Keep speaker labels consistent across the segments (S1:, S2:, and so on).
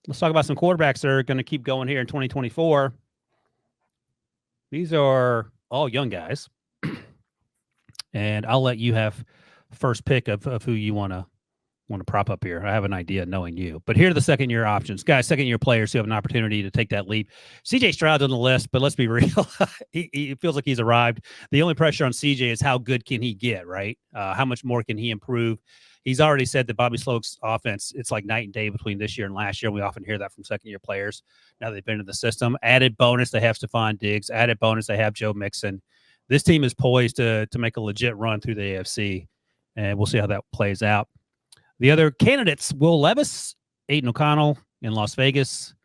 S1: Let's talk about some quarterbacks that are going to keep going here in 2024. These are all young guys, and I'll let you have first pick of who you want to prop up here. I have an idea knowing you. But here are the second year options. Guys, second year players who have an opportunity to take that leap. CJ Stroud's on the list, but let's be real. he feels like he's arrived. The only pressure on CJ is how good can he get, right? How much more can he improve? He's already said that Bobby Sloak's offense, it's like night and day between this year and last year. We often hear that from second year players. Now they've been in the system. Added bonus, they have Stephon Diggs. Added bonus, they have Joe Mixon. This team is poised to make a legit run through the AFC, and we'll see how that plays out. The other candidates, Will Levis, Aiden O'Connell in Las Vegas.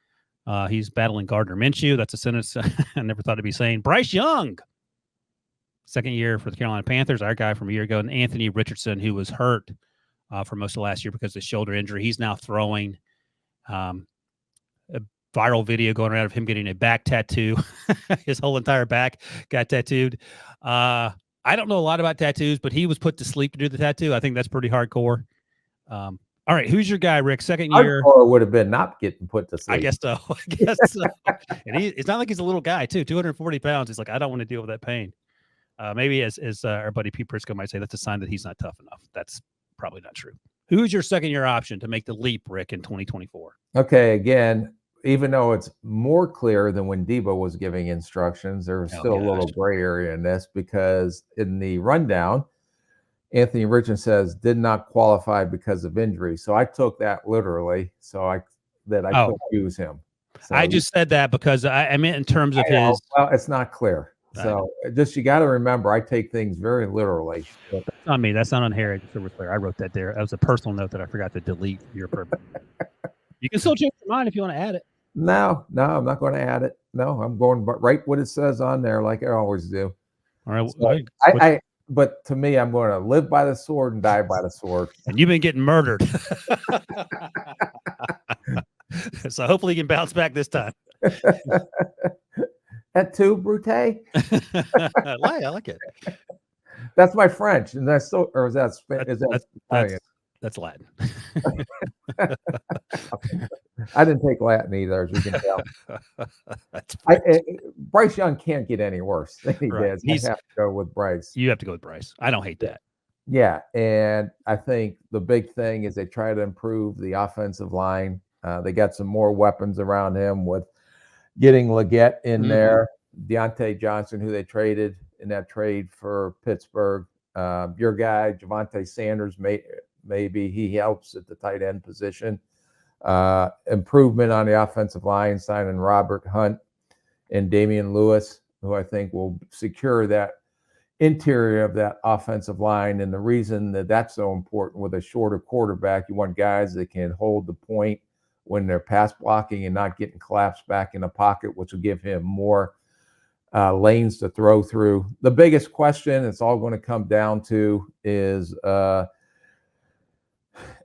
S1: He's battling Gardner Minshew. That's a sentence I never thought I'd be saying. Bryce Young, second year for the Carolina Panthers, our guy from a year ago. And Anthony Richardson, who was hurt for most of last year because of his shoulder injury. He's now throwing. A viral video going around of him getting a back tattoo. His whole entire back got tattooed. I don't know a lot about tattoos, but he was put to sleep to do the tattoo. I think that's pretty hardcore. All right, who's your guy, Rick? Second year.
S2: Hardcore would have been not getting put to sleep.
S1: I guess so. And it's not like he's a little guy, too. 240 pounds. He's like, I don't want to deal with that pain. Maybe as our buddy Pete Prisco might say, that's a sign that he's not tough enough. That's probably not true. Who's your second year option to make the leap, Rick, in 2024?
S2: Okay, again, even though it's more clear than when Debo was giving instructions, there's still a little gray area in this because in the rundown, Anthony Richardson says did not qualify because of injury. So I took that literally. So I couldn't use him. So
S1: I just said that because I meant in terms of his.
S2: Well, it's not clear. So just you got to remember, I take things very literally.
S1: That's not me. That's not on Harry. Just so we're clear. I wrote that there. That was a personal note that I forgot to delete for your purpose. You can still change your mind if you want to add it.
S2: No, I'm not going to add it. No, I'm going right what it says on there, like I always do.
S1: All right.
S2: So but to me, I'm going to live by the sword and die by the sword.
S1: And you've been getting murdered. So hopefully you can bounce back this time.
S2: That too, Brute?
S1: I like it.
S2: That's my French, and that's so. Or is that
S1: that's Latin?
S2: I didn't take Latin either, as you can tell. Bryce Young can't get any worse than he did. You have to go with Bryce.
S1: You have to go with Bryce. I don't hate that.
S2: Yeah, and I think the big thing is they try to improve the offensive line. They got some more weapons around him with getting Leggett in there, Deontay Johnson, who they traded in that trade for Pittsburgh. Your guy, Javonte Sanders, maybe he helps at the tight end position. Improvement on the offensive line, signing Robert Hunt and Damian Lewis, who I think will secure that interior of that offensive line. And the reason that that's so important with a shorter quarterback, you want guys that can hold the point when they're pass blocking and not getting collapsed back in the pocket, which will give him more lanes to throw through. The biggest question it's all going to come down to is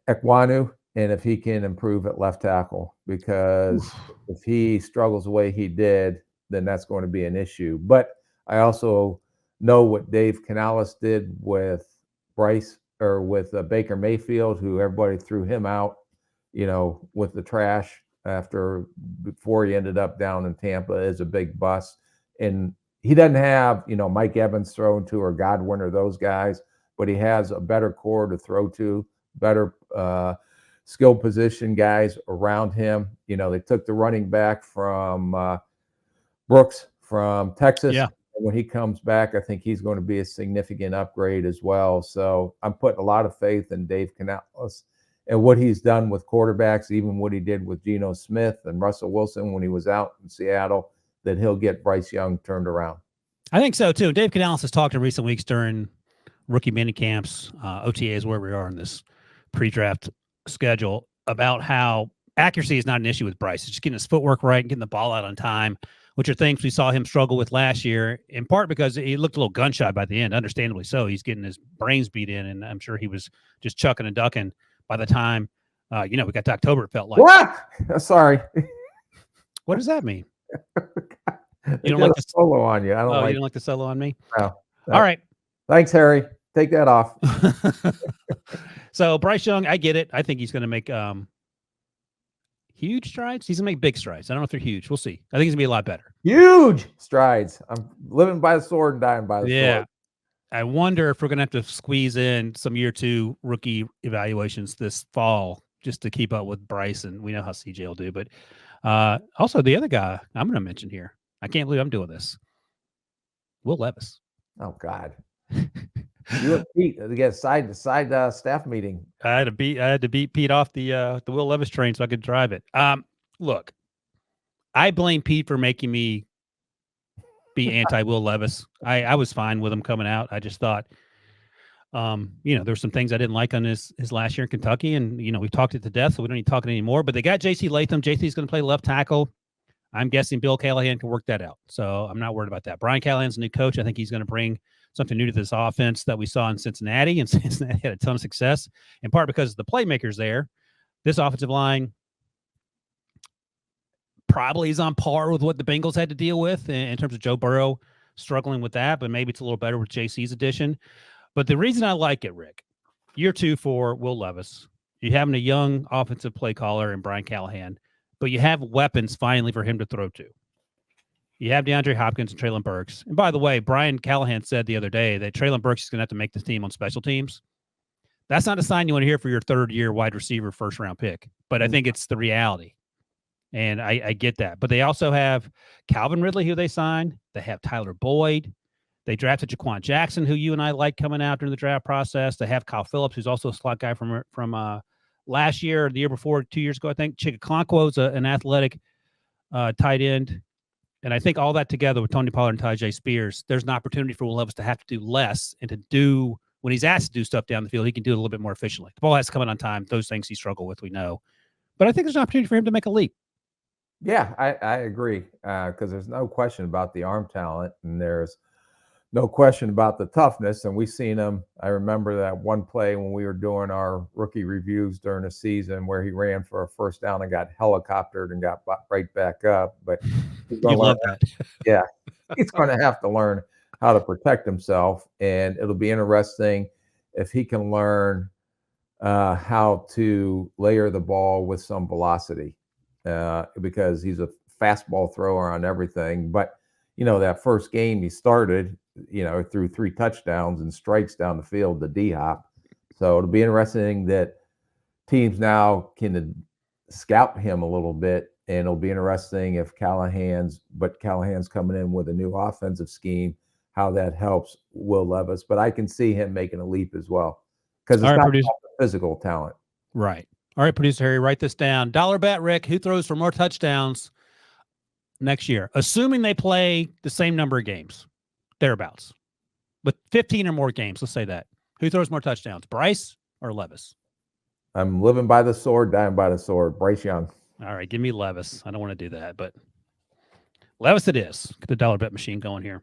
S2: Ekwonu and if he can improve at left tackle, because if he struggles the way he did, then that's going to be an issue. But I also know what Dave Canales did with Bryce or with Baker Mayfield, who everybody threw him out, with the trash before he ended up down in Tampa as a big bust. And he doesn't have, Mike Evans thrown to or Godwin or those guys, but he has a better core to throw to, better skill position guys around him. They took the running back from Brooks from Texas.
S1: Yeah.
S2: And when he comes back, I think he's going to be a significant upgrade as well. So I'm putting a lot of faith in Dave Canales and what he's done with quarterbacks, even what he did with Geno Smith and Russell Wilson when he was out in Seattle, that he'll get Bryce Young turned around.
S1: I think so, too. Dave Canales has talked in recent weeks during rookie mini camps, OTAs, where we are in this pre-draft schedule, about how accuracy is not an issue with Bryce. It's just getting his footwork right and getting the ball out on time, which are things we saw him struggle with last year, in part because he looked a little gun-shy by the end, understandably so. He's getting his brains beat in, and I'm sure he was just chucking and ducking by the time, we got to October, it felt like.
S2: What? Sorry.
S1: What does that mean?
S2: You don't like the solo on you.
S1: You don't like the solo on me?
S2: No.
S1: All right.
S2: Thanks, Harry. Take that off.
S1: So Bryce Young, I get it. I think he's going to make huge strides. He's gonna make big strides. I don't know if they're huge. We'll see. I think he's gonna be a lot better.
S2: Huge strides. I'm living by the sword and dying by the
S1: Yeah.
S2: sword.
S1: I wonder if we're gonna have to squeeze in some year 2 rookie evaluations this fall just to keep up with Bryce, and we know how CJ will do. But also the other guy I'm gonna mention here. I can't believe I'm doing this. Will Levis.
S2: Oh God. You and Pete get side staff meeting.
S1: I had to beat Pete off the Will Levis train so I could drive it. Look, I blame Pete for making me be anti Will Levis. I was fine with him coming out. I just thought, there's some things I didn't like on his last year in Kentucky, and we've talked it to death, so we don't need to talk it anymore. But they got J.C. Latham. J.C.'s going to play left tackle. I'm guessing Bill Callahan can work that out, so I'm not worried about that. Brian Callahan's a new coach. I think he's going to bring something new to this offense that we saw in Cincinnati, and Cincinnati had a ton of success, in part because of the playmakers there. This offensive line probably is on par with what the Bengals had to deal with in terms of Joe Burrow struggling with that, but maybe it's a little better with JC's addition. But the reason I like it, Rick, year 2 for Will Levis, you having a young offensive play caller in Brian Callahan, but you have weapons finally for him to throw to. You have DeAndre Hopkins and Treylon Burks. And by the way, Brian Callahan said the other day that Treylon Burks is going to have to make this team on special teams. That's not a sign you want to hear for your third-year wide receiver first-round pick, but I think it's the reality. And I get that. But they also have Calvin Ridley, who they signed. They have Tyler Boyd. They drafted Jaquan Jackson, who you and I like coming out during the draft process. They have Kyle Phillips, who's also a slot guy from last year, the year before, 2 years ago, I think. Chigakonkwo's an athletic tight end. And I think all that together with Tony Pollard and Tyjae Spears, there's an opportunity for Will Levis to have to do less and to do, when he's asked to do stuff down the field, he can do it a little bit more efficiently. The ball has to come in on time. Those things he struggled with, we know. But I think there's an opportunity for him to make a leap.
S2: Yeah, I agree, because there's no question about the arm talent, and there's no question about the toughness. And we've seen him. I remember that one play when we were doing our rookie reviews during the season where he ran for a first down and got helicoptered and got right back up. But he's going to learn
S1: that.
S2: Yeah, he's going to have to learn how to protect himself, and it'll be interesting if he can learn how to layer the ball with some velocity. Because he's a fastball thrower on everything. But, that first game he started, threw 3 touchdowns and strikes down the field to D-Hop. So it'll be interesting that teams now can scout him a little bit, and it'll be interesting if Callahan's coming in with a new offensive scheme, how that helps Will Levis. But I can see him making a leap as well, because it's not physical talent.
S1: Right. All right, producer Harry, write this down. Dollar bet, Rick, who throws for more touchdowns next year, assuming they play the same number of games, thereabouts, but 15 or more games, let's say that. Who throws more touchdowns, Bryce or Levis?
S2: I'm living by the sword, dying by the sword. Bryce Young.
S1: All right, give me Levis. I don't want to do that, but Levis it is. Get the dollar bet machine going here.